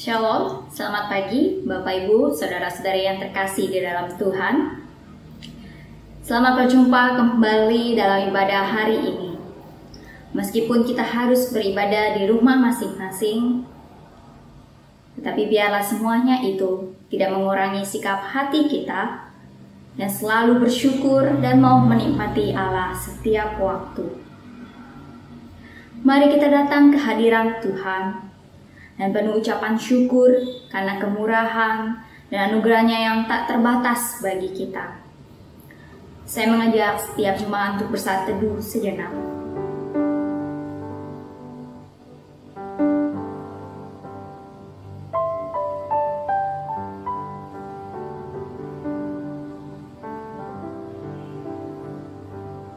Shalom, selamat pagi Bapak Ibu, Saudara-saudari yang terkasih di dalam Tuhan. Selamat berjumpa kembali dalam ibadah hari ini. Meskipun kita harus beribadah di rumah masing-masing, tetapi biarlah semuanya itu tidak mengurangi sikap hati kita yang selalu bersyukur dan mau menikmati Allah setiap waktu. Mari kita datang ke hadirat Tuhan dan penuh ucapan syukur karena kemurahan dan anugerahnya yang tak terbatas bagi kita. Saya mengajak setiap jemaat untuk bersaat teduh sejenak.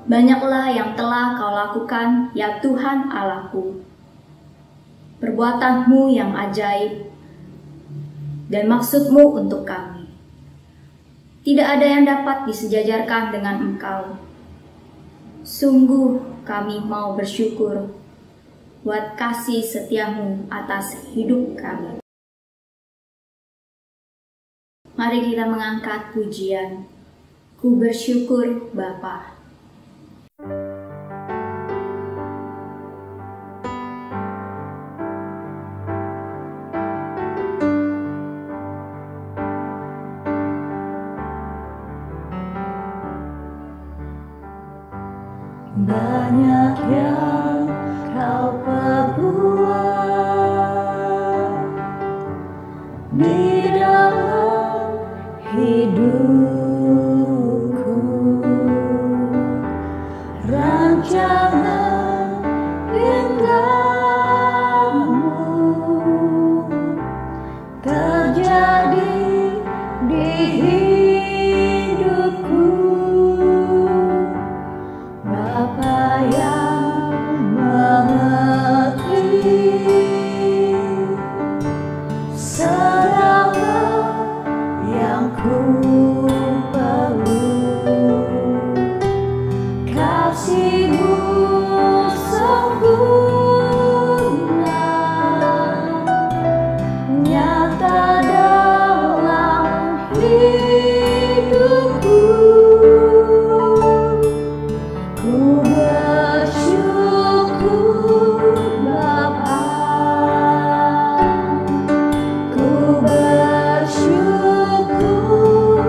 Banyaklah yang telah Kau lakukan, ya Tuhan Allahku. Perbuatanmu yang ajaib dan maksudmu untuk kami. Tidak ada yang dapat disejajarkan dengan Engkau. Sungguh kami mau bersyukur buat kasih setiamu atas hidup kami. Mari kita mengangkat pujian. Ku bersyukur Bapa. Banyak yang Kau perbuat di dalam hidupku. Rancangan indahmu terjadi di hidupku. Bapa yang mengerti segala yang ku perlu, kasih-Mu sempurna nyata dalam hidupku. Ku bersyukur Bapa, ku bersyukur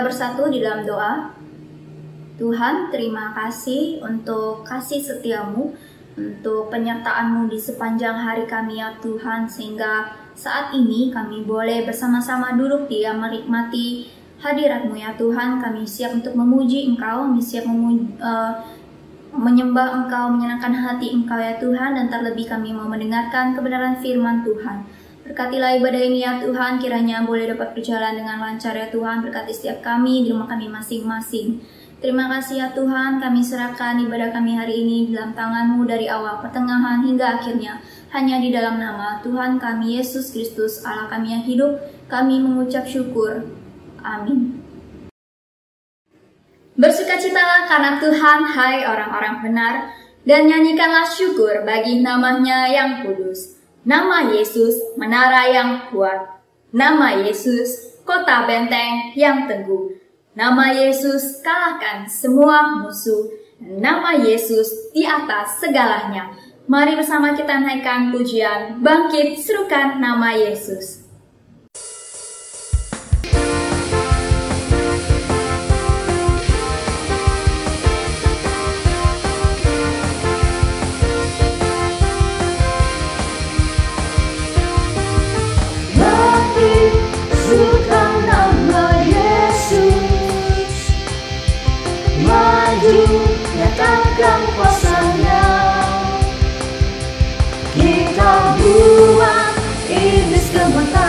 bersatu di dalam doa. Tuhan, terima kasih untuk kasih setiamu, untuk penyertaan-Mu di sepanjang hari kami ya Tuhan, sehingga saat ini kami boleh bersama-sama duduk dia menikmati hadirat-Mu ya Tuhan. Kami siap untuk memuji Engkau, kami siap menyembah Engkau, menyenangkan hati Engkau ya Tuhan, dan terlebih kami mau mendengarkan kebenaran firman Tuhan. Berkatilah ibadah ini ya Tuhan, kiranya boleh dapat berjalan dengan lancar ya Tuhan. Berkati setiap kami di rumah kami masing-masing. Terima kasih ya Tuhan, kami serahkan ibadah kami hari ini dalam tangan-Mu dari awal, pertengahan hingga akhirnya. Hanya di dalam nama Tuhan kami Yesus Kristus, Allah kami yang hidup, kami mengucap syukur. Amin. Bersukacitalah karena Tuhan, hai orang-orang benar, dan nyanyikanlah syukur bagi namanya yang kudus. Nama Yesus, menara yang kuat. Nama Yesus, kota benteng yang teguh. Nama Yesus, kalahkan semua musuh. Nama Yesus di atas segalanya. Mari bersama kita naikkan pujian, bangkit serukan nama Yesus. Bangkit serukan nama Yesus, maju nyatakan kuasa-Nya. Kita buang iblis ke mata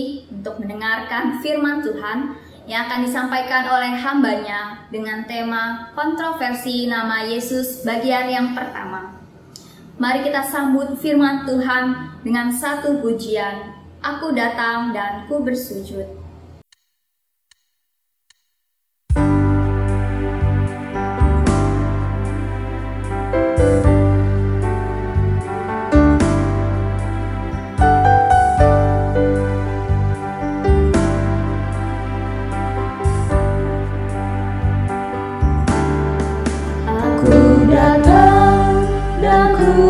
Rizky untuk mendengarkan firman Tuhan yang akan disampaikan oleh hambanya dengan tema kontroversi nama Yesus bagian yang pertama. Mari kita sambut firman Tuhan dengan satu pujian, Aku datang dan ku bersujud.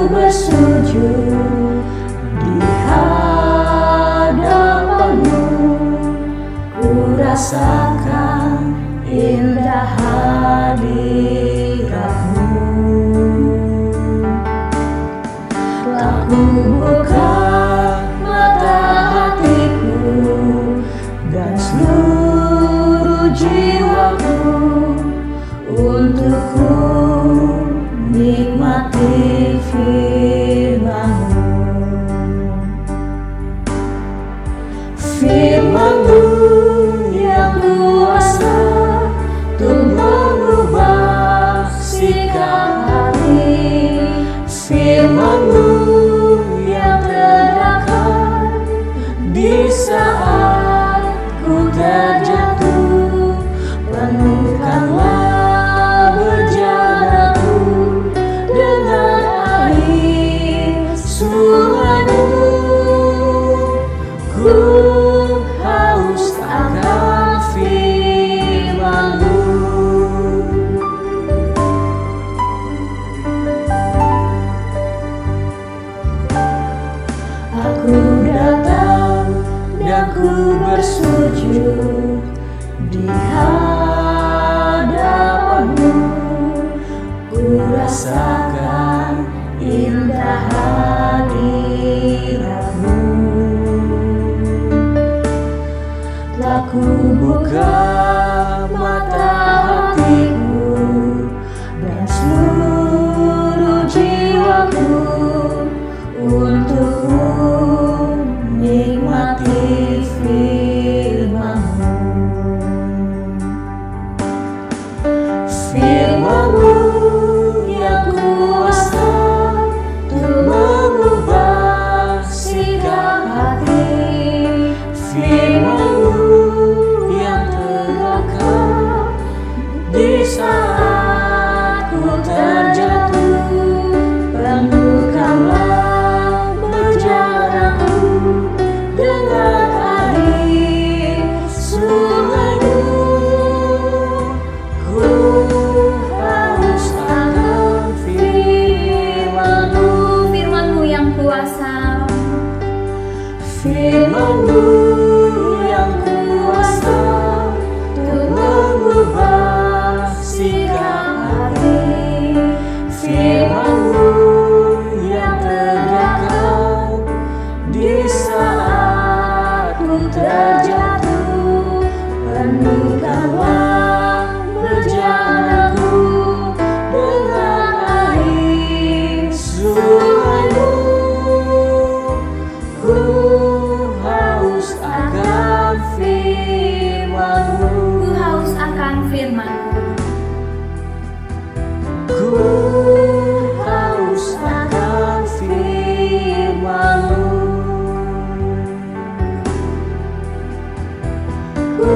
Bersujud di hadapan-Mu, ku rasakan indah hadirat-Mu. Tak ku buka mata hatiku dan seluruh jiwaku untuk ku nikmati firman-Mu. Firman-Mu yang kuasa untuk mengubah sikap hati. Firman-Mu yang terdapat di saat ku terjatuh. Penuhkanlah berjalanku dengan air sungai-Mu. Ku haus akan firman-Mu. Aku datang dan ku bersujud di hadapan-Mu. Ku rasakan indah hadirat-Mu. Telah ku buka mata hatiku dan seluruh jiwaku untuk ku nikmati firman-Mu. Firman-Mu yang kuasa untuk mengubah sikap hati. Firman-Mu yang terdekat di saat ku terjatuh. Penuhkanlah berjalanku dengan air sungai-Mu. Ku haus akan firman-Mu. Firman-Mu yang kuasa, Firman-Mu yang kuasa untuk mengubah sikap hati. Firman-Mu yang terdekat di saat ku terjatuh. Penuhkanlah berjalanku dengan air sungai-Mu. Ku haus akan firman-Mu. ku haus akan firman-Mu. Ku haus akan firman-Mu. Ku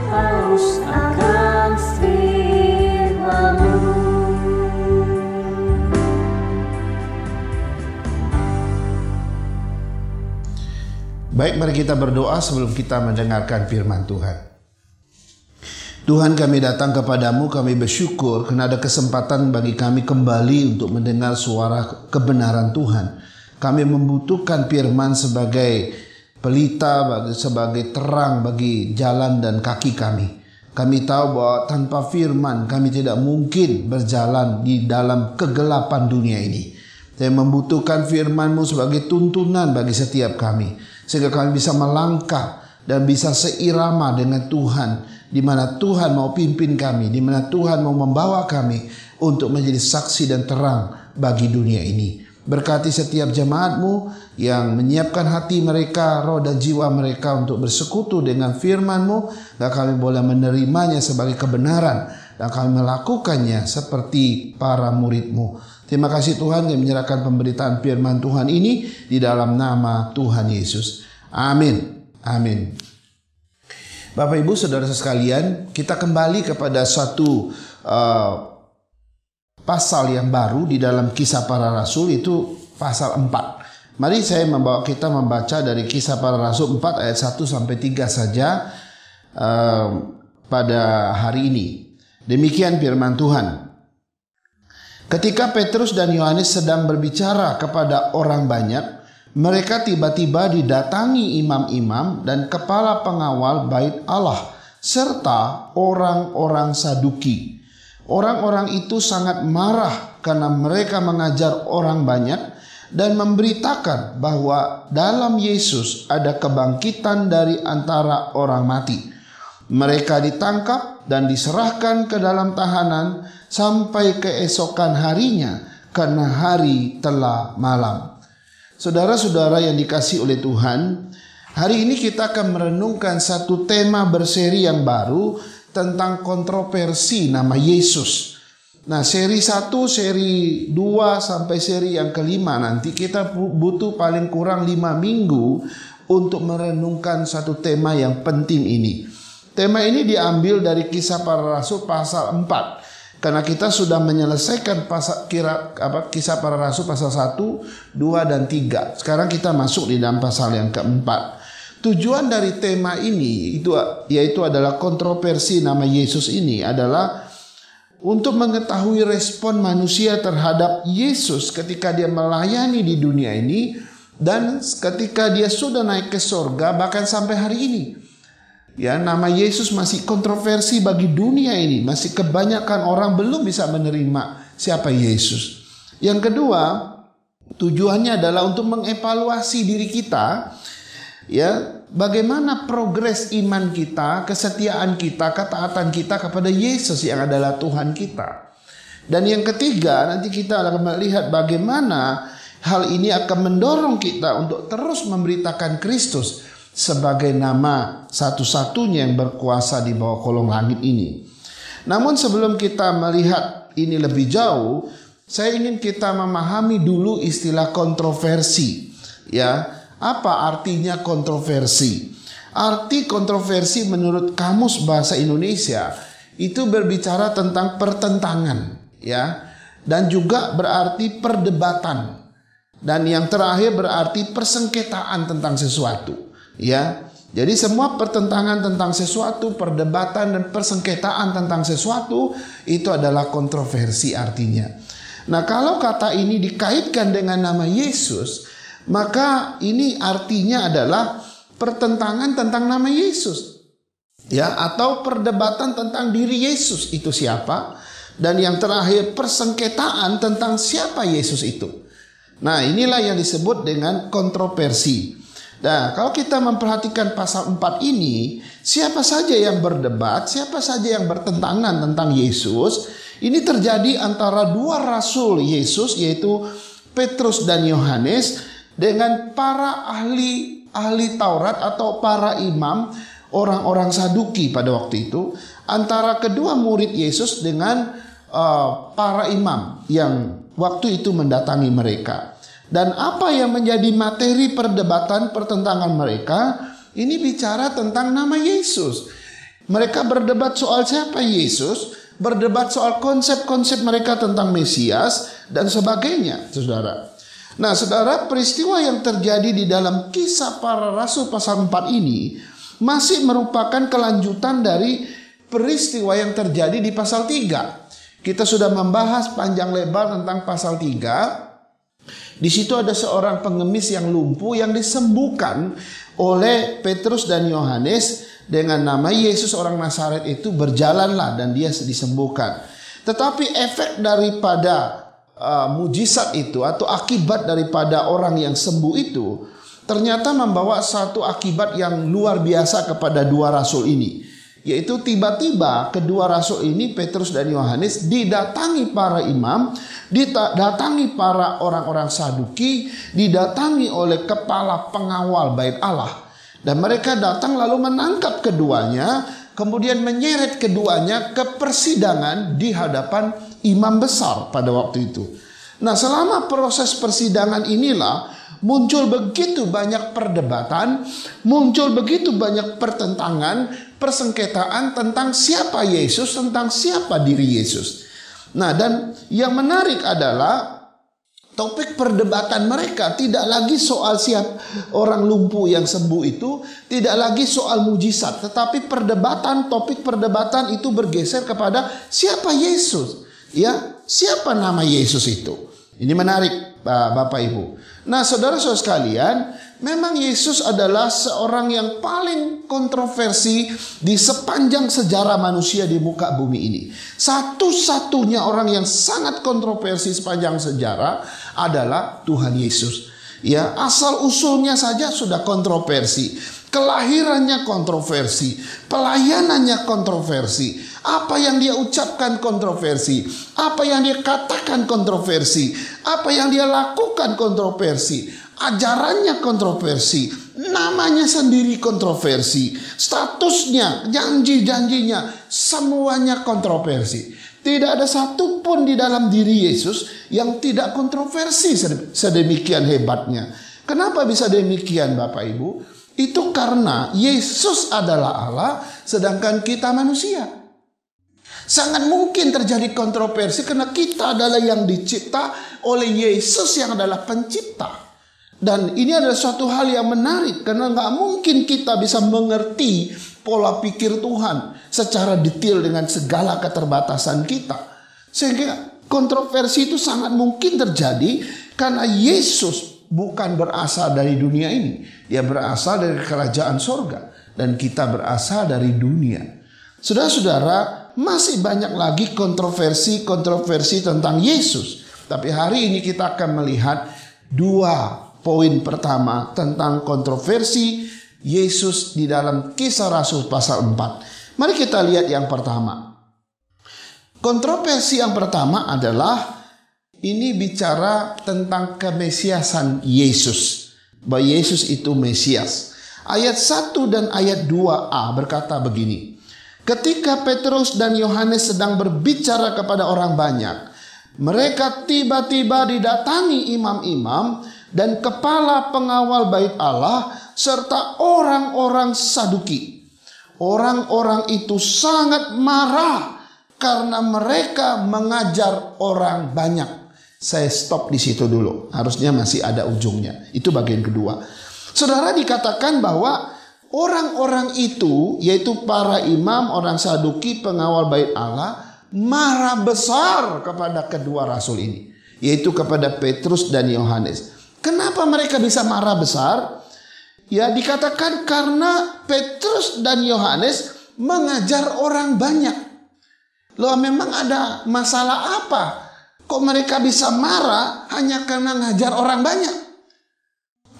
haus akan firman-Mu. Baik, mari kita berdoa sebelum kita mendengarkan firman Tuhan. Tuhan, kami datang kepadamu, kami bersyukur karena ada kesempatan bagi kami kembali untuk mendengar suara kebenaran Tuhan. Kami membutuhkan firman sebagai pelita, sebagai terang bagi jalan dan kaki kami. Kami tahu bahwa tanpa firman kami tidak mungkin berjalan di dalam kegelapan dunia ini. Saya membutuhkan firman-Mu sebagai tuntunan bagi setiap kami, sehingga kami bisa melangkah dan bisa seirama dengan Tuhan, di mana Tuhan mau pimpin kami, di mana Tuhan mau membawa kami untuk menjadi saksi dan terang bagi dunia ini. Berkati setiap jemaat-Mu yang menyiapkan hati mereka, roh dan jiwa mereka untuk bersekutu dengan firman-Mu, dan kami boleh menerimanya sebagai kebenaran dan kami melakukannya seperti para murid-Mu. Terima kasih Tuhan, yang menyerahkan pemberitaan firman Tuhan ini di dalam nama Tuhan Yesus. Amin. Amin. Bapak Ibu Saudara sekalian, kita kembali kepada satu pasal yang baru di dalam Kisah Para Rasul, itu pasal 4. Mari saya membawa kita membaca dari Kisah Para Rasul 4 ayat 1 sampai 3 saja pada hari ini. Demikian firman Tuhan. Ketika Petrus dan Yohanes sedang berbicara kepada orang banyak, mereka tiba-tiba didatangi imam-imam dan kepala pengawal bait Allah serta orang-orang Saduki. Orang-orang itu sangat marah karena mereka mengajar orang banyak dan memberitakan bahwa dalam Yesus ada kebangkitan dari antara orang mati. Mereka ditangkap dan diserahkan ke dalam tahanan sampai keesokan harinya karena hari telah malam. Saudara-saudara yang dikasihi oleh Tuhan, hari ini kita akan merenungkan satu tema berseri yang baru tentang kontroversi nama Yesus. Nah, seri 1, seri 2 sampai seri yang kelima nanti kita butuh paling kurang 5 minggu untuk merenungkan satu tema yang penting ini. Tema ini diambil dari Kisah Para Rasul pasal 4. Karena kita sudah menyelesaikan Kisah Para Rasul pasal 1, 2 dan 3. Sekarang kita masuk di dalam pasal yang keempat. Tujuan dari tema ini yaitu adalah kontroversi nama Yesus ini adalah untuk mengetahui respon manusia terhadap Yesus ketika dia melayani di dunia ini dan ketika dia sudah naik ke surga, bahkan sampai hari ini. Ya, nama Yesus masih kontroversi bagi dunia ini, masih kebanyakan orang belum bisa menerima siapa Yesus. Yang kedua, tujuannya adalah untuk mengevaluasi diri kita. Ya, bagaimana progres iman kita, kesetiaan kita, ketaatan kita kepada Yesus yang adalah Tuhan kita. Dan yang ketiga, nanti kita akan melihat bagaimana hal ini akan mendorong kita untuk terus memberitakan Kristus sebagai nama satu-satunya yang berkuasa di bawah kolong langit ini. Namun sebelum kita melihat ini lebih jauh, saya ingin kita memahami dulu istilah kontroversi. Ya, apa artinya kontroversi? Arti kontroversi menurut Kamus Bahasa Indonesia itu berbicara tentang pertentangan, ya, dan juga berarti perdebatan. Dan yang terakhir berarti persengketaan tentang sesuatu, ya. Jadi semua pertentangan tentang sesuatu, perdebatan dan persengketaan tentang sesuatu itu adalah kontroversi artinya. Nah, kalau kata ini dikaitkan dengan nama Yesus, maka ini artinya adalah pertentangan tentang nama Yesus, ya, atau perdebatan tentang diri Yesus itu siapa, dan yang terakhir persengketaan tentang siapa Yesus itu. Nah, inilah yang disebut dengan kontroversi. Nah, kalau kita memperhatikan pasal 4 ini, siapa saja yang berdebat, siapa saja yang bertentangan tentang Yesus, ini terjadi antara dua rasul Yesus, yaitu Petrus dan Yohanes, dengan para ahli Taurat atau para imam, orang-orang Saduki pada waktu itu, antara kedua murid Yesus dengan para imam yang waktu itu mendatangi mereka. Dan apa yang menjadi materi perdebatan pertentangan mereka, ini bicara tentang nama Yesus. Mereka berdebat soal siapa Yesus, berdebat soal konsep-konsep mereka tentang Mesias dan sebagainya, saudara. Nah, saudara, peristiwa yang terjadi di dalam Kisah Para Rasul pasal 4 ini masih merupakan kelanjutan dari peristiwa yang terjadi di pasal 3. Kita sudah membahas panjang lebar tentang pasal 3. Di situ ada seorang pengemis yang lumpuh yang disembuhkan oleh Petrus dan Yohanes dengan nama Yesus orang Nazaret itu berjalanlah dan dia disembuhkan. Tetapi efek daripada mujizat itu atau akibat daripada orang yang sembuh itu ternyata membawa satu akibat yang luar biasa kepada dua rasul ini. Yaitu tiba-tiba kedua rasul ini, Petrus dan Yohanes, didatangi para imam, didatangi para orang-orang Saduki, didatangi oleh kepala pengawal bait Allah. Dan mereka datang lalu menangkap keduanya, kemudian menyeret keduanya ke persidangan di hadapan imam besar pada waktu itu. Nah, selama proses persidangan inilah muncul begitu banyak perdebatan, muncul begitu banyak pertentangan, persengketaan tentang siapa Yesus, tentang siapa diri Yesus. Nah, dan yang menarik adalah topik perdebatan mereka tidak lagi soal siapa orang lumpuh yang sembuh itu, tidak lagi soal mujizat, tetapi topik perdebatan itu bergeser kepada siapa Yesus. Ya, siapa nama Yesus itu? Ini menarik, Bapak Ibu. Nah, saudara-saudara sekalian, memang Yesus adalah seorang yang paling kontroversi di sepanjang sejarah manusia di muka bumi ini. Satu-satunya orang yang sangat kontroversi sepanjang sejarah adalah Tuhan Yesus. Ya, asal usulnya saja sudah kontroversi. Kelahirannya kontroversi, pelayanannya kontroversi, apa yang dia ucapkan kontroversi, apa yang dia katakan kontroversi, apa yang dia lakukan kontroversi, ajarannya kontroversi, namanya sendiri kontroversi, statusnya, janji-janjinya, semuanya kontroversi. Tidak ada satupun di dalam diri Yesus yang tidak kontroversi sedemikian hebatnya. Kenapa bisa demikian, Bapak Ibu? Itu karena Yesus adalah Allah, sedangkan kita manusia. Sangat mungkin terjadi kontroversi karena kita adalah yang dicipta oleh Yesus yang adalah pencipta. Dan ini adalah suatu hal yang menarik karena nggak mungkin kita bisa mengerti pola pikir Tuhan secara detail dengan segala keterbatasan kita. Sehingga kontroversi itu sangat mungkin terjadi karena Yesus bukan berasal dari dunia ini. Dia berasal dari kerajaan sorga. Dan kita berasal dari dunia. Saudara-saudara, masih banyak lagi kontroversi tentang Yesus. Tapi hari ini kita akan melihat dua poin pertama tentang kontroversi Yesus di dalam Kisah Rasul pasal 4. Mari kita lihat yang pertama. Kontroversi yang pertama adalah ini bicara tentang kemesiasan Yesus. Bahwa Yesus itu Mesias. Ayat 1 dan ayat 2a berkata begini. Ketika Petrus dan Yohanes sedang berbicara kepada orang banyak, mereka tiba-tiba didatangi imam-imam dan kepala pengawal bait Allah serta orang-orang Saduki. Orang-orang itu sangat marah karena mereka mengajar orang banyak. Saya stop di situ dulu. Harusnya masih ada ujungnya. Itu bagian kedua. Saudara, dikatakan bahwa orang-orang itu, yaitu para imam, orang Saduki, pengawal bait Allah, marah besar kepada kedua rasul ini, yaitu kepada Petrus dan Yohanes. Kenapa mereka bisa marah besar? Ya, dikatakan karena Petrus dan Yohanes mengajar orang banyak. Loh, memang ada masalah apa? Kok mereka bisa marah hanya karena ngajar orang banyak?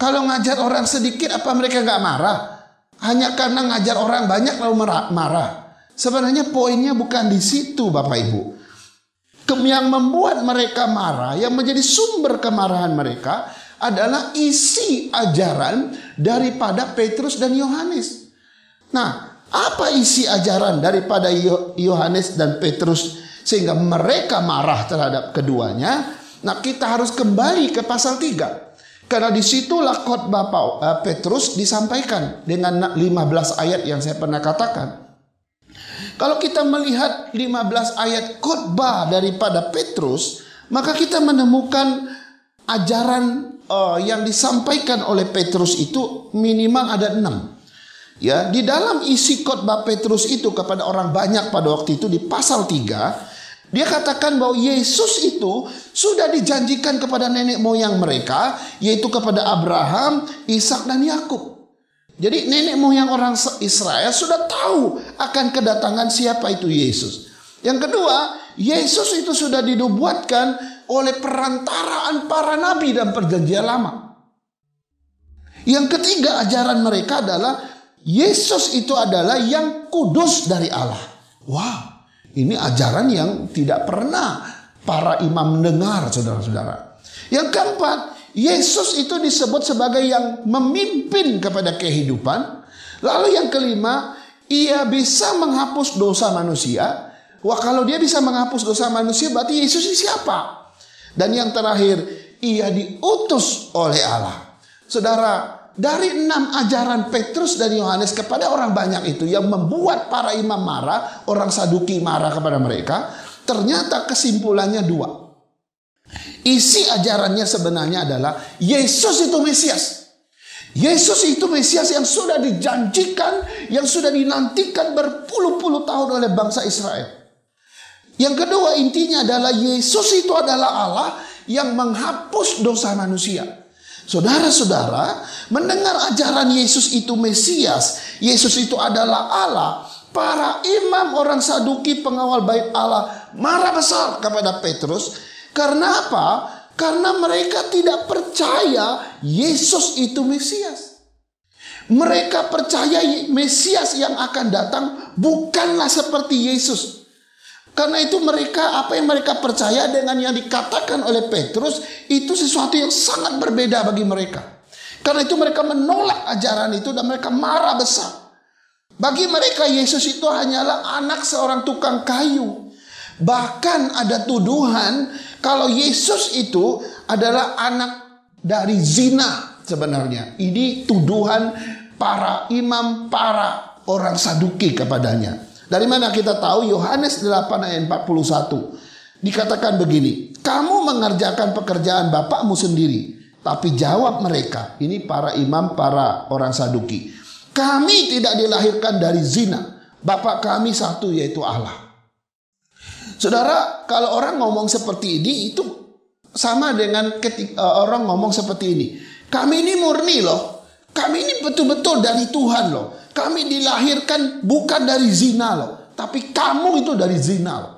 Kalau ngajar orang sedikit, apa mereka gak marah? Hanya karena ngajar orang banyak lalu marah. Sebenarnya poinnya bukan di situ, Bapak Ibu. Yang membuat mereka marah, yang menjadi sumber kemarahan mereka adalah isi ajaran daripada Petrus dan Yohanes. Nah, apa isi ajaran daripada Yohanes dan Petrus sehingga mereka marah terhadap keduanya? Nah, kita harus kembali ke pasal 3. Karena disitulah khotbah Petrus disampaikan dengan 15 ayat yang saya pernah katakan. Kalau kita melihat 15 ayat khotbah daripada Petrus, maka kita menemukan ajaran yang disampaikan oleh Petrus itu minimal ada 6. Ya, di dalam isi khotbah Petrus itu kepada orang banyak pada waktu itu di pasal 3, dia katakan bahwa Yesus itu sudah dijanjikan kepada nenek moyang mereka, yaitu kepada Abraham, Ishak dan Yakub. Jadi nenek moyang orang Israel sudah tahu akan kedatangan siapa itu Yesus. Yang kedua, Yesus itu sudah dinubuatkan oleh perantaraan para nabi dan perjanjian lama. Yang ketiga, ajaran mereka adalah Yesus itu adalah yang kudus dari Allah. Wow, ini ajaran yang tidak pernah para imam dengar, saudara-saudara. Yang keempat, Yesus itu disebut sebagai yang memimpin kepada kehidupan. Lalu yang kelima, ia bisa menghapus dosa manusia. Wah, kalau dia bisa menghapus dosa manusia, berarti Yesus ini siapa? Dan yang terakhir, ia diutus oleh Allah. Saudara, dari 6 ajaran Petrus dan Yohanes kepada orang banyak itu yang membuat para imam marah, orang Saduki marah kepada mereka, ternyata kesimpulannya 2. Isi ajarannya sebenarnya adalah Yesus itu Mesias. Yesus itu Mesias yang sudah dijanjikan, yang sudah dinantikan berpuluh-puluh tahun oleh bangsa Israel. Yang kedua, intinya adalah Yesus itu adalah Allah yang menghapus dosa manusia. Saudara-saudara, mendengar ajaran Yesus itu Mesias, Yesus itu adalah Allah, para imam orang Saduki pengawal bait Allah marah besar kepada Petrus. Karena apa? Karena mereka tidak percaya Yesus itu Mesias. Mereka percaya Mesias yang akan datang bukanlah seperti Yesus. Karena itu mereka, apa yang mereka percaya dengan yang dikatakan oleh Petrus itu sesuatu yang sangat berbeda bagi mereka. Karena itu mereka menolak ajaran itu dan mereka marah besar. Bagi mereka Yesus itu hanyalah anak seorang tukang kayu. Bahkan ada tuduhan kalau Yesus itu adalah anak dari zina sebenarnya. Ini tuduhan para imam, para orang Saduki kepadanya. Dari mana kita tahu? Yohanes 8 ayat 41. Dikatakan begini, kamu mengerjakan pekerjaan bapakmu sendiri. Tapi jawab mereka, ini para imam, para orang Saduki, kami tidak dilahirkan dari zina. Bapak kami satu, yaitu Allah. Saudara, kalau orang ngomong seperti ini, itu sama dengan ketika orang ngomong seperti ini. Kami ini murni loh. Kami ini betul-betul dari Tuhan loh. Kami dilahirkan bukan dari zina loh, tapi kamu itu dari zina loh.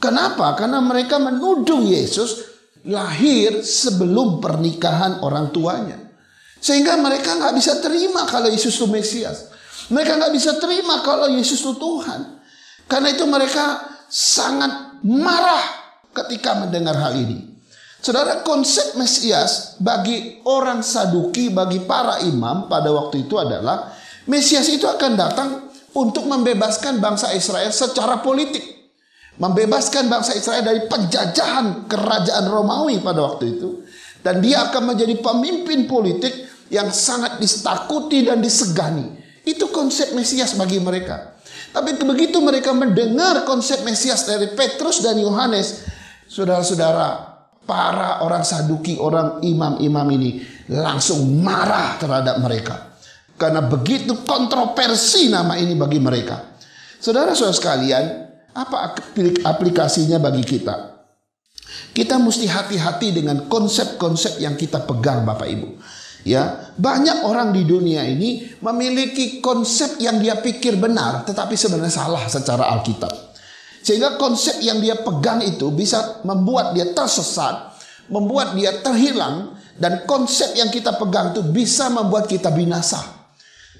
Kenapa? Karena mereka menuduh Yesus lahir sebelum pernikahan orang tuanya. Sehingga mereka nggak bisa terima kalau Yesus itu Mesias. Mereka nggak bisa terima kalau Yesus itu Tuhan. Karena itu mereka sangat marah ketika mendengar hal ini. Saudara, konsep Mesias bagi orang Saduki, bagi para imam pada waktu itu adalah Mesias itu akan datang untuk membebaskan bangsa Israel secara politik. Membebaskan bangsa Israel dari penjajahan kerajaan Romawi pada waktu itu. Dan dia akan menjadi pemimpin politik yang sangat ditakuti dan disegani. Itu konsep Mesias bagi mereka. Tapi begitu mereka mendengar konsep Mesias dari Petrus dan Yohanes, saudara-saudara, para orang Saduki, orang imam-imam ini langsung marah terhadap mereka. Karena begitu kontroversi nama ini bagi mereka. Saudara-saudara sekalian, apa aplikasinya bagi kita? Kita mesti hati-hati dengan konsep-konsep yang kita pegang, Bapak Ibu. Ya, banyak orang di dunia ini memiliki konsep yang dia pikir benar, tetapi sebenarnya salah secara Alkitab. Sehingga konsep yang dia pegang itu bisa membuat dia tersesat, membuat dia terhilang, dan konsep yang kita pegang itu bisa membuat kita binasa.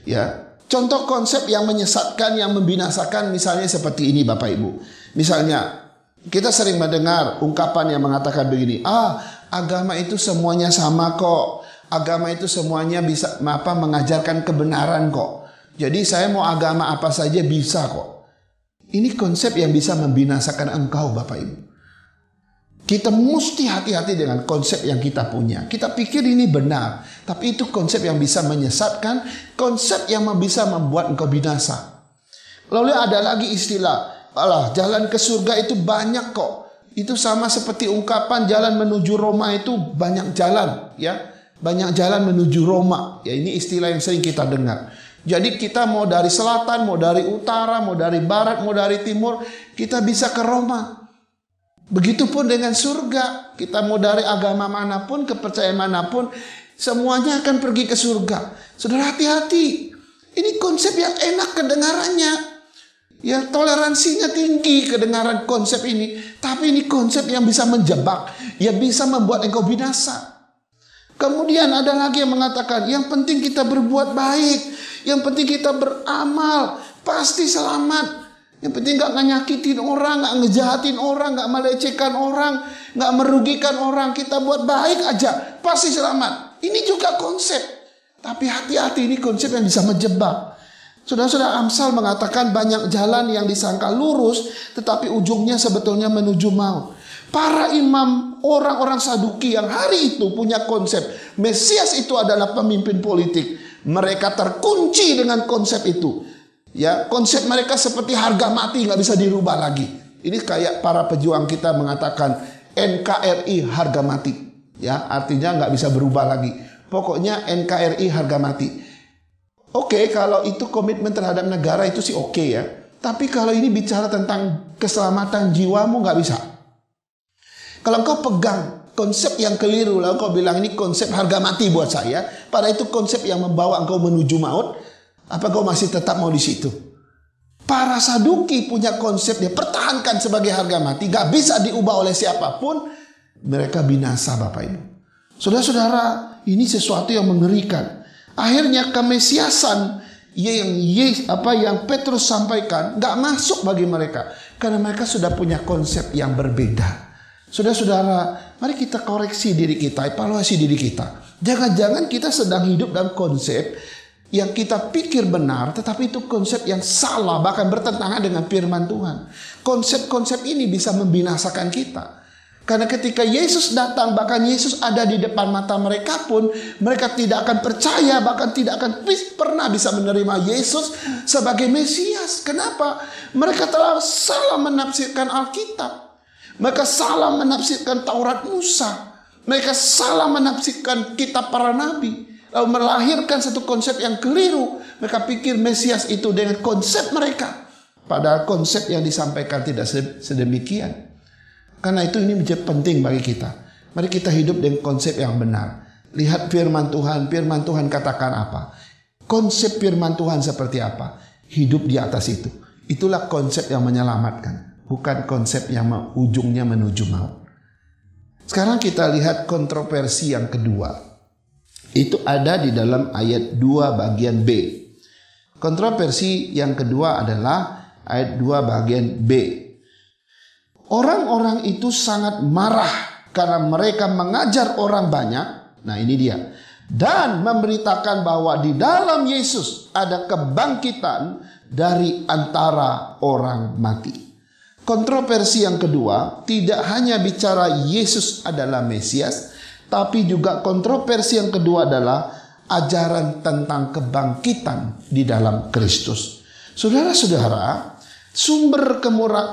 Ya, contoh konsep yang menyesatkan, yang membinasakan misalnya seperti ini, Bapak Ibu. Misalnya, kita sering mendengar ungkapan yang mengatakan begini, agama itu semuanya sama kok. Agama itu semuanya bisa mengajarkan kebenaran kok. Jadi saya mau agama apa saja bisa kok. Ini konsep yang bisa membinasakan engkau, Bapak Ibu. Kita mesti hati-hati dengan konsep yang kita punya. Kita pikir ini benar, tapi itu konsep yang bisa menyesatkan, konsep yang bisa membuat engkau binasa. Lalu ada lagi istilah, jalan ke surga itu banyak kok. Itu sama seperti ungkapan jalan menuju Roma itu banyak jalan, ya. Banyak jalan menuju Roma. Ya, ini istilah yang sering kita dengar. Jadi kita mau dari selatan, mau dari utara, mau dari barat, mau dari timur, kita bisa ke Roma. Begitupun dengan surga. Kita mau dari agama manapun, kepercayaan manapun, semuanya akan pergi ke surga. Saudara, hati-hati. Ini konsep yang enak kedengarannya. Ya, toleransinya tinggi kedengaran konsep ini. Tapi ini konsep yang bisa menjebak, yang bisa membuat engkau binasa. Kemudian ada lagi yang mengatakan, yang penting kita berbuat baik. Yang penting kita beramal, pasti selamat. Yang penting gak nyakitin orang, gak ngejahatin orang, gak melecehkan orang, gak merugikan orang. Kita buat baik aja, pasti selamat. Ini juga konsep. Tapi hati-hati, ini konsep yang bisa menjebak. Saudara-saudara, Amsal mengatakan banyak jalan yang disangka lurus, tetapi ujungnya sebetulnya menuju maut. Para imam, orang-orang Saduki yang hari itu punya konsep Mesias itu adalah pemimpin politik. Mereka terkunci dengan konsep itu. Ya, konsep mereka seperti harga mati, nggak bisa dirubah lagi. Ini kayak para pejuang kita mengatakan NKRI harga mati. Ya, artinya nggak bisa berubah lagi. Pokoknya NKRI harga mati. Oke, kalau itu komitmen terhadap negara itu sih oke ya. Tapi kalau ini bicara tentang keselamatan jiwamu nggak bisa. Kalau engkau pegang konsep yang keliru, lalu engkau bilang ini konsep harga mati buat saya, padahal itu konsep yang membawa engkau menuju maut, apa engkau masih tetap mau di situ? Para Saduki punya konsep, dia pertahankan sebagai harga mati, gak bisa diubah oleh siapapun, mereka binasa Bapak Ibu. Saudara-saudara, ini sesuatu yang mengerikan. Akhirnya kemesiasan yang Petrus sampaikan gak masuk bagi mereka, karena mereka sudah punya konsep yang berbeda. Saudara-saudara, mari kita koreksi diri kita, evaluasi diri kita. Jangan-jangan kita sedang hidup dalam konsep yang kita pikir benar, tetapi itu konsep yang salah, bahkan bertentangan dengan firman Tuhan. Konsep-konsep ini bisa membinasakan kita. Karena ketika Yesus datang, bahkan Yesus ada di depan mata mereka pun, mereka tidak akan percaya, bahkan tidak akan pernah bisa menerima Yesus sebagai Mesias. Kenapa? Mereka telah salah menafsirkan Alkitab. Mereka salah menafsirkan Taurat Musa. Mereka salah menafsirkan kitab para nabi. Lalu melahirkan satu konsep yang keliru. Mereka pikir Mesias itu dengan konsep mereka. Padahal konsep yang disampaikan tidak sedemikian. Karena itu ini menjadi penting bagi kita. Mari kita hidup dengan konsep yang benar. Lihat firman Tuhan. Firman Tuhan katakan apa? Konsep firman Tuhan seperti apa? Hidup di atas itu. Itulah konsep yang menyelamatkan. Bukan konsep yang ujungnya menuju maut. Sekarang kita lihat kontroversi yang kedua. Itu ada di dalam ayat 2 bagian B. Kontroversi yang kedua adalah ayat 2 bagian B. Orang-orang itu sangat marah karena mereka mengajar orang banyak. Nah ini dia. Dan memberitakan bahwa di dalam Yesus ada kebangkitan dari antara orang mati. Kontroversi yang kedua tidak hanya bicara Yesus adalah Mesias, tapi juga kontroversi yang kedua adalah ajaran tentang kebangkitan di dalam Kristus. Saudara-saudara, sumber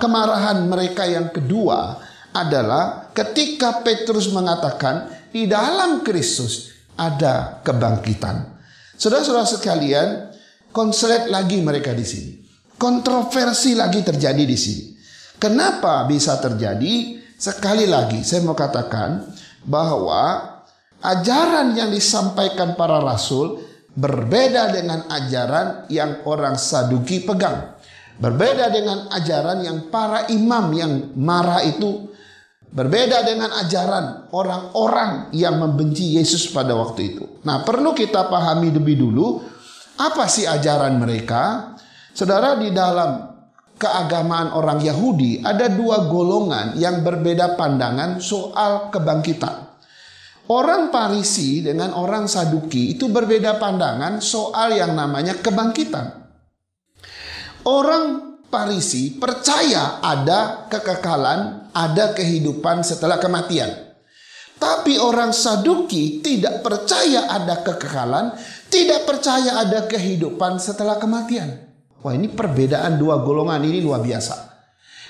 kemarahan mereka yang kedua adalah ketika Petrus mengatakan di dalam Kristus ada kebangkitan. Saudara-saudara sekalian, konslet lagi mereka di sini. Kontroversi lagi terjadi di sini. Kenapa bisa terjadi? Sekali lagi saya mau katakan bahwa ajaran yang disampaikan para rasul berbeda dengan ajaran yang orang Saduki pegang. Berbeda dengan ajaran yang para imam yang marah itu. Berbeda dengan ajaran orang-orang yang membenci Yesus pada waktu itu. Nah, perlu kita pahami lebih dulu apa sih ajaran mereka. Saudara, di dalam keagamaan orang Yahudi ada dua golongan yang berbeda pandangan soal kebangkitan. Orang Farisi dengan orang Saduki itu berbeda pandangan soal yang namanya kebangkitan. Orang Farisi percaya ada kekekalan, ada kehidupan setelah kematian. Tapi orang Saduki tidak percaya ada kekekalan, tidak percaya ada kehidupan setelah kematian. Wah, ini perbedaan dua golongan ini luar biasa.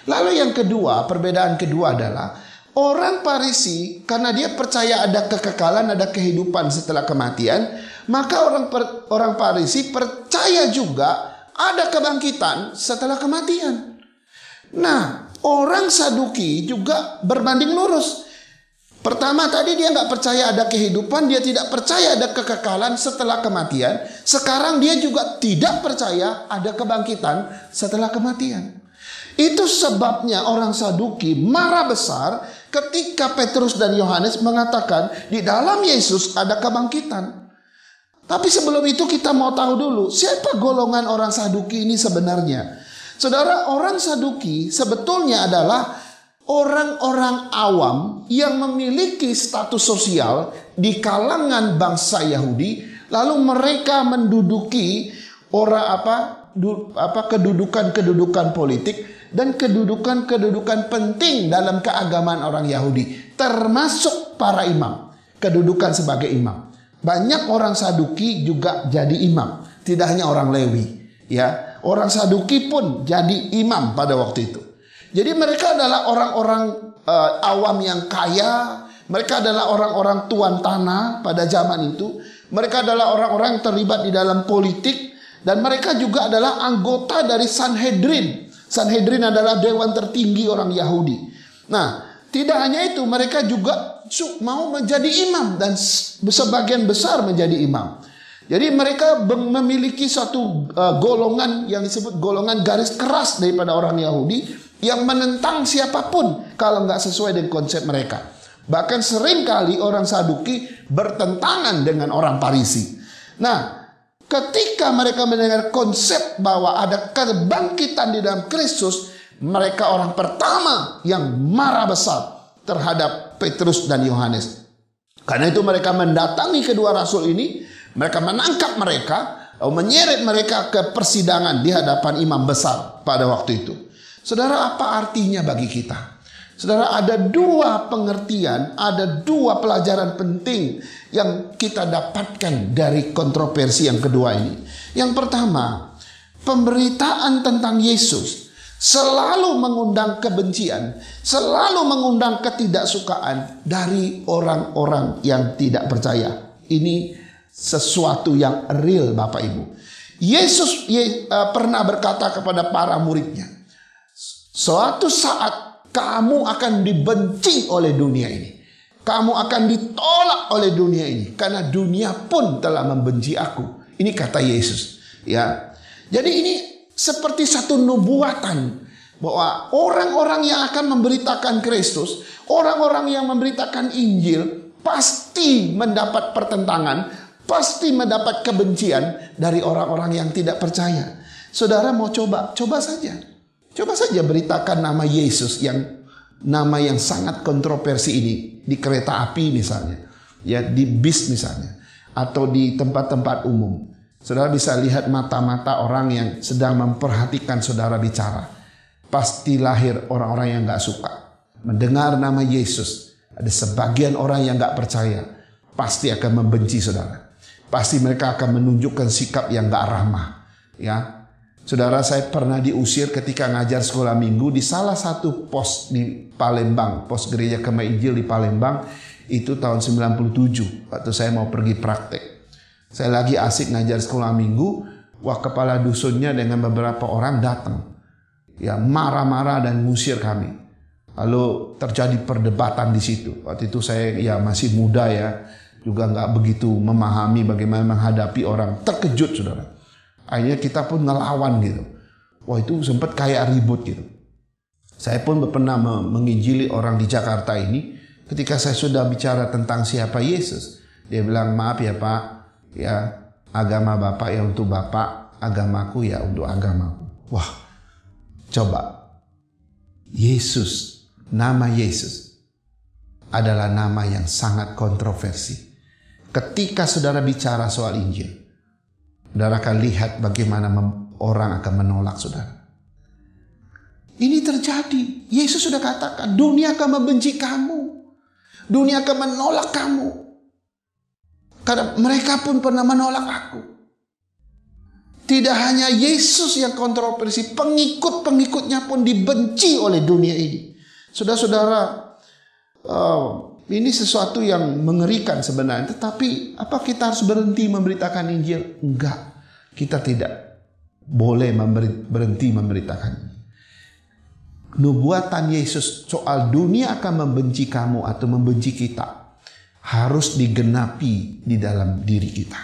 Lalu yang kedua, perbedaan kedua adalah orang Farisi karena dia percaya ada kekekalan, ada kehidupan setelah kematian, maka orang Farisi percaya juga ada kebangkitan setelah kematian. Nah, orang Saduki juga berbanding lurus. Pertama tadi dia nggak percaya ada kehidupan, dia tidak percaya ada kekekalan setelah kematian. Sekarang dia juga tidak percaya ada kebangkitan setelah kematian. Itu sebabnya orang Saduki marah besar ketika Petrus dan Yohanes mengatakan di dalam Yesus ada kebangkitan. Tapi sebelum itu kita mau tahu dulu, siapa golongan orang Saduki ini sebenarnya? Saudara, orang Saduki sebetulnya adalah orang-orang awam yang memiliki status sosial di kalangan bangsa Yahudi, lalu mereka menduduki kedudukan politik dan kedudukan penting dalam keagamaan orang Yahudi, termasuk para imam, kedudukan sebagai imam. Banyak orang Saduki juga jadi imam, tidak hanya orang Lewi, ya. Orang Saduki pun jadi imam pada waktu itu. Jadi mereka adalah orang-orang awam yang kaya, mereka adalah orang-orang tuan tanah pada zaman itu, mereka adalah orang-orang yang terlibat di dalam politik, dan mereka juga adalah anggota dari Sanhedrin. Sanhedrin adalah dewan tertinggi orang Yahudi. Nah, tidak hanya itu, mereka juga mau menjadi imam dan sebagian besar menjadi imam. Jadi mereka memiliki suatu golongan yang disebut golongan garis keras daripada orang Yahudi yang menentang siapapun kalau nggak sesuai dengan konsep mereka. Bahkan seringkali orang Saduki bertentangan dengan orang Farisi. Nah, ketika mereka mendengar konsep bahwa ada kebangkitan di dalam Kristus, mereka orang pertama yang marah besar terhadap Petrus dan Yohanes. Karena itu mereka mendatangi kedua rasul ini, mereka menangkap mereka, menyeret mereka ke persidangan di hadapan imam besar pada waktu itu. Saudara, apa artinya bagi kita? Saudara, ada dua pengertian, ada dua pelajaran penting yang kita dapatkan dari kontroversi yang kedua ini. Yang pertama, pemberitaan tentang Yesus selalu mengundang kebencian, selalu mengundang ketidaksukaan dari orang-orang yang tidak percaya. Ini sesuatu yang real, Bapak Ibu. Yesus pernah berkata kepada para muridnya, suatu saat kamu akan dibenci oleh dunia ini. Kamu akan ditolak oleh dunia ini. Karena dunia pun telah membenci aku. Ini kata Yesus. Ya. Jadi ini seperti satu nubuatan. Bahwa orang-orang yang akan memberitakan Kristus. Orang-orang yang memberitakan Injil. Pasti mendapat pertentangan. Pasti mendapat kebencian dari orang-orang yang tidak percaya. Saudara mau coba? Coba saja. Coba saja beritakan nama Yesus, nama yang sangat kontroversi ini di kereta api misalnya, ya di bis misalnya, atau di tempat-tempat umum. Saudara bisa lihat mata-mata orang yang sedang memperhatikan saudara bicara. Pasti lahir orang-orang yang gak suka mendengar nama Yesus. Ada sebagian orang yang gak percaya, pasti akan membenci saudara. Pasti mereka akan menunjukkan sikap yang gak ramah, ya. Saudara, saya pernah diusir ketika ngajar sekolah minggu di salah satu pos di Palembang, pos gereja Kemah Injil di Palembang, itu tahun 97, waktu saya mau pergi praktek. Saya lagi asik ngajar sekolah minggu, kepala dusunnya dengan beberapa orang datang, ya marah-marah dan ngusir kami. Lalu terjadi perdebatan di situ. Waktu itu saya masih muda ya, juga nggak begitu memahami bagaimana menghadapi orang. Terkejut saudara. Akhirnya kita pun ngelawan gitu. Wah, itu sempat kayak ribut gitu. Saya pun pernah menginjili orang di Jakarta ini. Ketika saya sudah bicara tentang siapa Yesus, dia bilang, maaf ya Pak, ya agama Bapak ya untuk Bapak, agamaku ya untuk agamaku. Wah, coba. Yesus, nama Yesus adalah nama yang sangat kontroversi. Ketika saudara bicara soal Injil, saudara akan lihat bagaimana orang akan menolak saudara. Ini terjadi. Yesus sudah katakan, dunia akan membenci kamu. Dunia akan menolak kamu. Karena mereka pun pernah menolak aku. Tidak hanya Yesus yang kontroversi, pengikut-pengikutnya pun dibenci oleh dunia ini. Saudara-saudara, ini sesuatu yang mengerikan sebenarnya. Tetapi apa kita harus berhenti memberitakan Injil? Enggak. Kita tidak boleh berhenti memberitakannya. Nubuatan Yesus soal dunia akan membenci kamu atau membenci kita harus digenapi di dalam diri kita.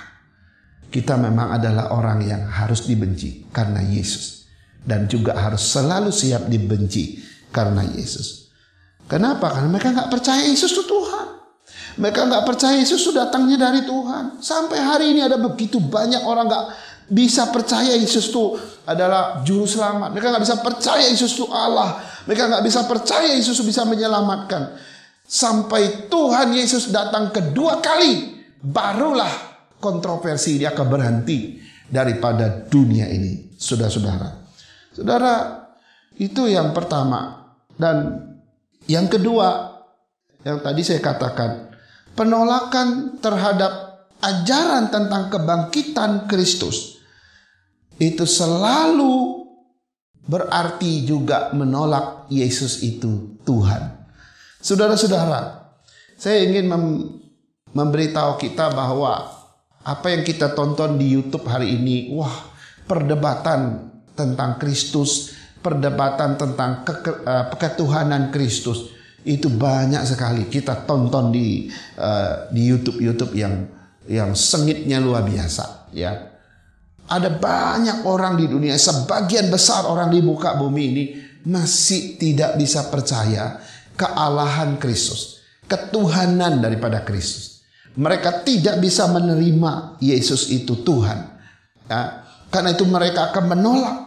Kita memang adalah orang yang harus dibenci karena Yesus. Dan juga harus selalu siap dibenci karena Yesus. Kenapa? Karena mereka gak percaya Yesus itu Tuhan. Mereka nggak percaya Yesus itu datangnya dari Tuhan. Sampai hari ini ada begitu banyak orang nggak bisa percaya Yesus itu adalah juru selamat. Mereka nggak bisa percaya Yesus itu Allah. Mereka nggak bisa percaya Yesus bisa menyelamatkan. Sampai Tuhan Yesus datang kedua kali, barulah kontroversi ini akan berhenti daripada dunia ini. Saudara-saudara, itu yang pertama. Dan yang kedua, yang tadi saya katakan, penolakan terhadap ajaran tentang kebangkitan Kristus itu selalu berarti juga menolak Yesus itu Tuhan. Saudara-saudara, saya ingin memberitahu kita bahwa apa yang kita tonton di YouTube hari ini, perdebatan tentang Kristus, perdebatan tentang ketuhanan Kristus, itu banyak sekali kita tonton di YouTube yang sengitnya luar biasa, ya. Ada banyak orang di dunia, sebagian besar orang di muka bumi ini masih tidak bisa percaya kealahan Kristus, ketuhanan daripada Kristus. Mereka tidak bisa menerima Yesus itu Tuhan, ya. Karena itu mereka akan menolak,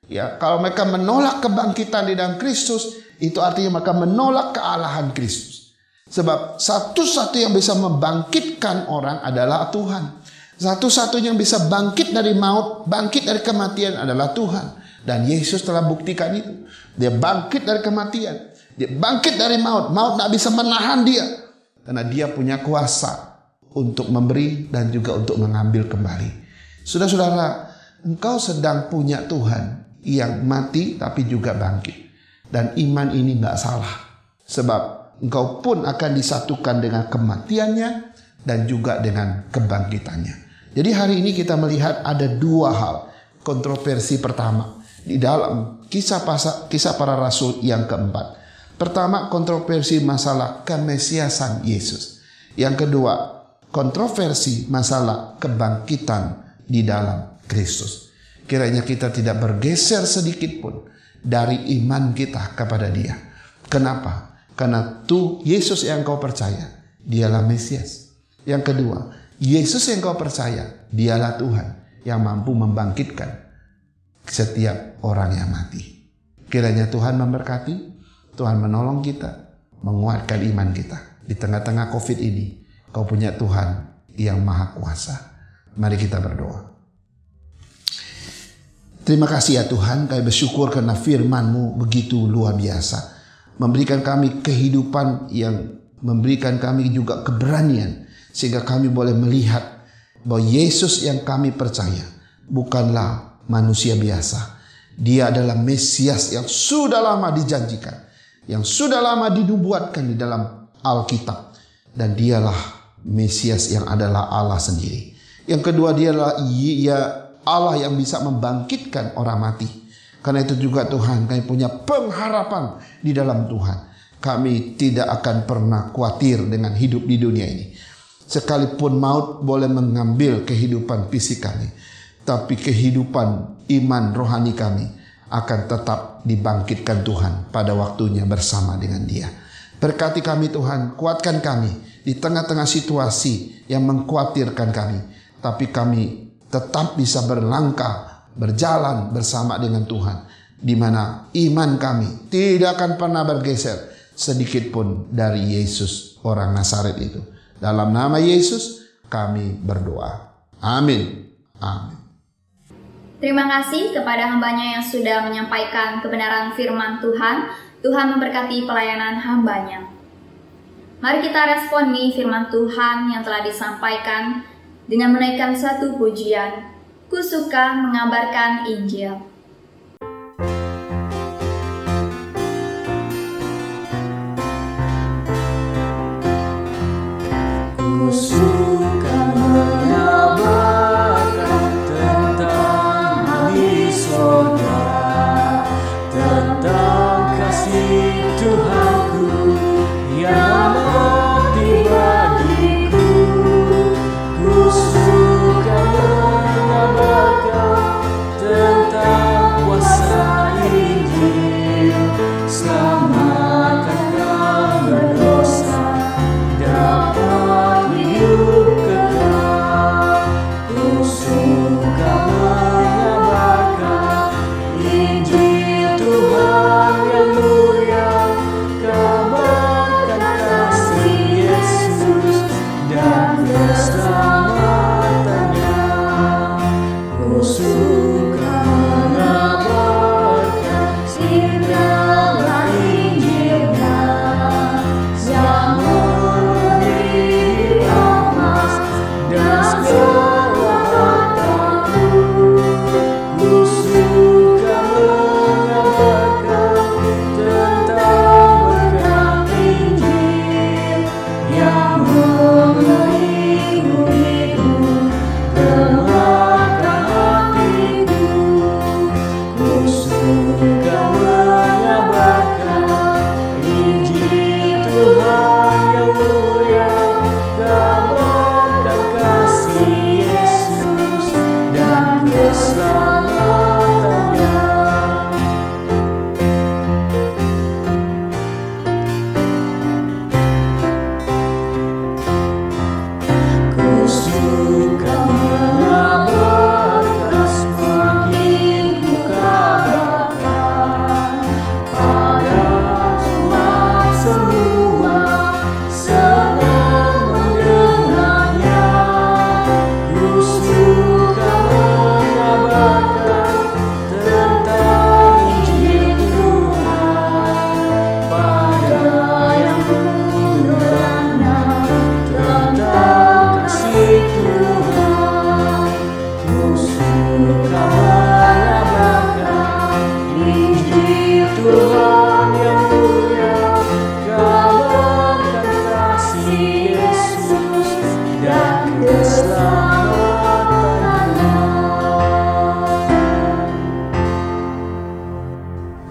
ya. Kalau mereka menolak kebangkitan di dalam Kristus, itu artinya mereka menolak kealahan Kristus. Sebab satu-satu yang bisa membangkitkan orang adalah Tuhan. Satu-satunya yang bisa bangkit dari maut, bangkit dari kematian adalah Tuhan. Dan Yesus telah buktikan itu. Dia bangkit dari kematian. Dia bangkit dari maut. Maut tidak bisa menahan dia. Karena dia punya kuasa untuk memberi dan juga untuk mengambil kembali. Saudara-saudara, engkau sedang punya Tuhan yang mati tapi juga bangkit. Dan iman ini nggak salah. Sebab engkau pun akan disatukan dengan kematiannya dan juga dengan kebangkitannya. Jadi hari ini kita melihat ada dua hal kontroversi pertama di dalam kisah para rasul yang keempat. Pertama, kontroversi masalah kemesiasan Yesus. Yang kedua, kontroversi masalah kebangkitan di dalam Kristus. Kiranya kita tidak bergeser sedikit pun dari iman kita kepada Dia. Kenapa? Karena Yesus yang kau percaya, Dialah Mesias. Yang kedua, Yesus yang kau percaya, Dialah Tuhan yang mampu membangkitkan setiap orang yang mati. Kiranya Tuhan memberkati, Tuhan menolong kita, menguatkan iman kita. Di tengah-tengah COVID ini, kau punya Tuhan yang maha kuasa. Mari kita berdoa. Terima kasih ya Tuhan, kami bersyukur karena firman-Mu begitu luar biasa. Memberikan kami kehidupan yang memberikan kami juga keberanian. Sehingga kami boleh melihat bahwa Yesus yang kami percaya bukanlah manusia biasa. Dia adalah Mesias yang sudah lama dijanjikan, yang sudah lama dinubuatkan di dalam Alkitab. Dan Dialah Mesias yang adalah Allah sendiri. Yang kedua, Dialah Allah yang bisa membangkitkan orang mati. Karena itu juga Tuhan, kami punya pengharapan di dalam Tuhan. Kami tidak akan pernah khawatir dengan hidup di dunia ini. Sekalipun maut boleh mengambil kehidupan fisik kami, tapi kehidupan iman rohani kami akan tetap dibangkitkan Tuhan pada waktunya bersama dengan Dia. Berkati kami Tuhan, kuatkan kami di tengah-tengah situasi yang mengkhawatirkan kami, tapi kami tetap bisa berlangkah, berjalan bersama dengan Tuhan, di mana iman kami tidak akan pernah bergeser sedikit pun dari Yesus orang Nazaret itu. Dalam nama Yesus kami berdoa. Amin. Amin. Terima kasih kepada hambanya yang sudah menyampaikan kebenaran firman Tuhan. Tuhan memberkati pelayanan hambanya. Mari kita responi firman Tuhan yang telah disampaikan dengan menaikkan satu pujian. Ku suka mengabarkan Injil. Ku suka mengabarkan tentang hari sorga, tentang kasih Tuhanku yang mati bagiku. Ku suka mengabarkan tentang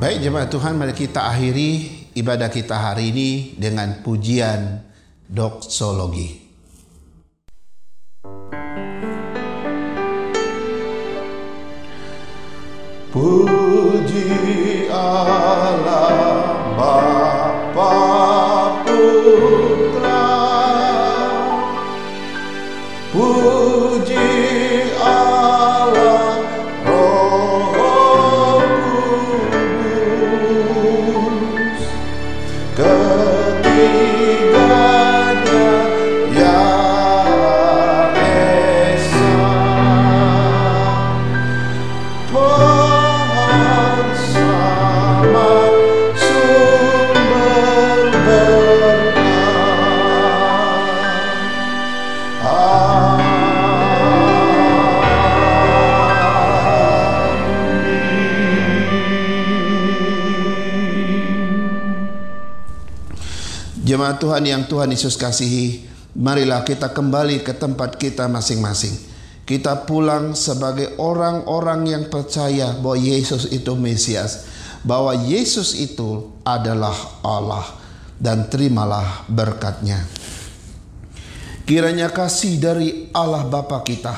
Baik jemaat Tuhan, mari kita akhiri ibadah kita hari ini dengan pujian doksologi. Puji Allah Bapa Putra, puji Allah Roh Kudus, ketiganya yang esa, pohon sama sumber berkah. Jemaat Tuhan yang Tuhan Yesus kasihi, marilah kita kembali ke tempat kita masing-masing. Kita pulang sebagai orang-orang yang percaya bahwa Yesus itu Mesias, bahwa Yesus itu adalah Allah, dan terimalah berkat-Nya. Kiranya kasih dari Allah Bapa kita,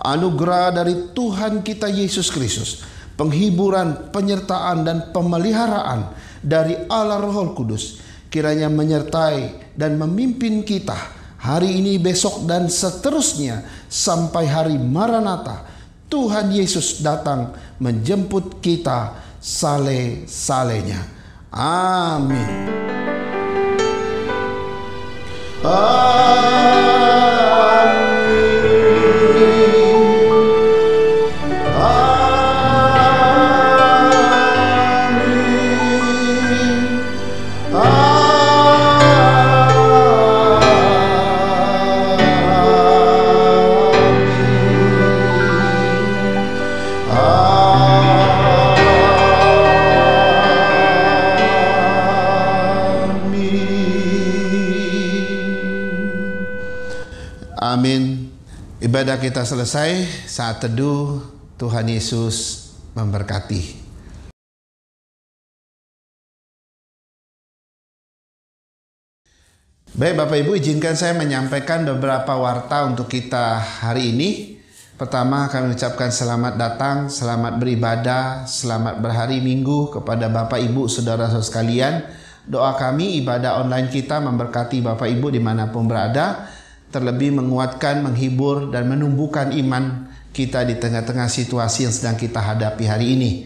anugerah dari Tuhan kita Yesus Kristus, penghiburan, penyertaan, dan pemeliharaan dari Allah Roh Kudus, kiranya menyertai dan memimpin kita hari ini, besok, dan seterusnya sampai hari Maranatha. Tuhan Yesus datang menjemput kita sale-salenya. Amin. Amin. Ibadah kita selesai. Saat teduh, Tuhan Yesus memberkati. Baik Bapak Ibu, izinkan saya menyampaikan beberapa warta untuk kita hari ini. Pertama, kami ucapkan selamat datang, selamat beribadah, selamat berhari Minggu kepada Bapak Ibu, saudara-saudara sekalian. Doa kami, ibadah online kita memberkati Bapak Ibu dimanapun berada, terlebih menguatkan, menghibur, dan menumbuhkan iman kita di tengah-tengah situasi yang sedang kita hadapi hari ini.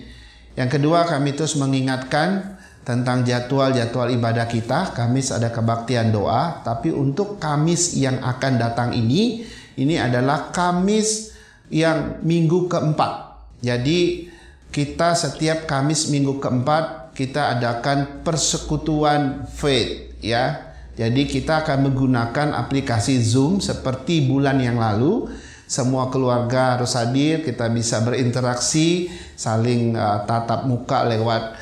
Yang kedua, kami terus mengingatkan tentang jadwal-jadwal ibadah kita. Kamis ada kebaktian doa, tapi untuk Kamis yang akan datang ini adalah Kamis yang minggu keempat. Jadi kita setiap Kamis minggu keempat kita adakan persekutuan faith, ya. Jadi kita akan menggunakan aplikasi Zoom seperti bulan yang lalu. Semua keluarga harus hadir, kita bisa berinteraksi, saling tatap muka lewat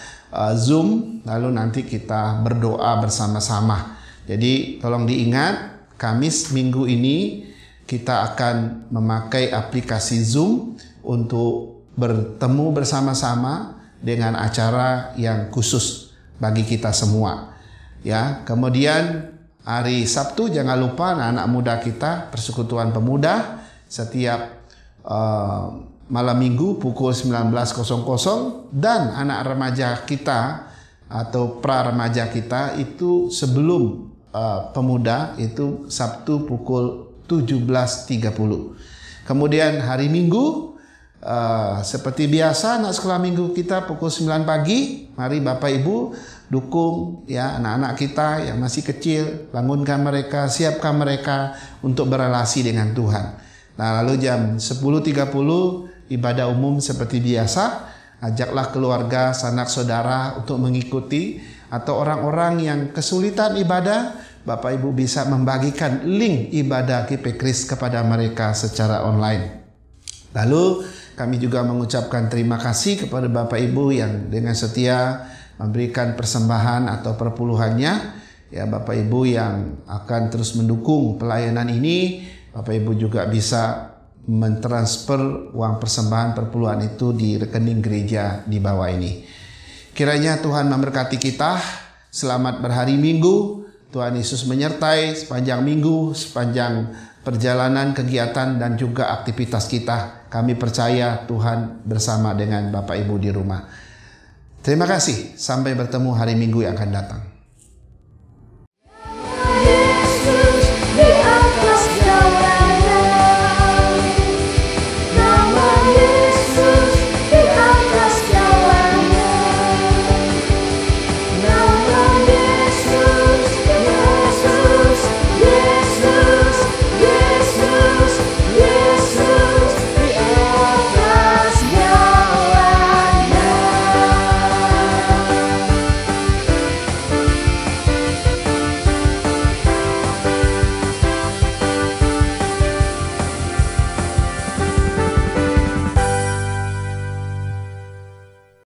Zoom, lalu nanti kita berdoa bersama-sama. Jadi tolong diingat, Kamis minggu ini kita akan memakai aplikasi Zoom untuk bertemu bersama-sama dengan acara yang khusus bagi kita semua. Ya, kemudian hari Sabtu jangan lupa anak-anak muda kita, Persekutuan Pemuda, setiap malam minggu pukul 19.00, dan anak remaja kita atau pra remaja kita itu sebelum pemuda itu Sabtu pukul 17.30. Kemudian hari Minggu seperti biasa anak sekolah minggu kita pukul 9 pagi. Mari Bapak Ibu dukung ya anak-anak kita yang masih kecil, bangunkan mereka, siapkan mereka untuk berelasi dengan Tuhan. Nah, lalu jam 10.30 ibadah umum seperti biasa, ajaklah keluarga, sanak saudara untuk mengikuti, atau orang-orang yang kesulitan ibadah, Bapak Ibu bisa membagikan link ibadah GP Kris kepada mereka secara online. Lalu kami juga mengucapkan terima kasih kepada Bapak Ibu yang dengan setia memberikan persembahan atau perpuluhannya. Ya, Bapak Ibu yang akan terus mendukung pelayanan ini, Bapak Ibu juga bisa mentransfer uang persembahan perpuluhan itu di rekening gereja di bawah ini. Kiranya Tuhan memberkati kita. Selamat berhari Minggu. Tuhan Yesus menyertai sepanjang minggu, sepanjang perjalanan, kegiatan, dan juga aktivitas kita. Kami percaya Tuhan bersama dengan Bapak Ibu di rumah. Terima kasih. Sampai bertemu hari Minggu yang akan datang.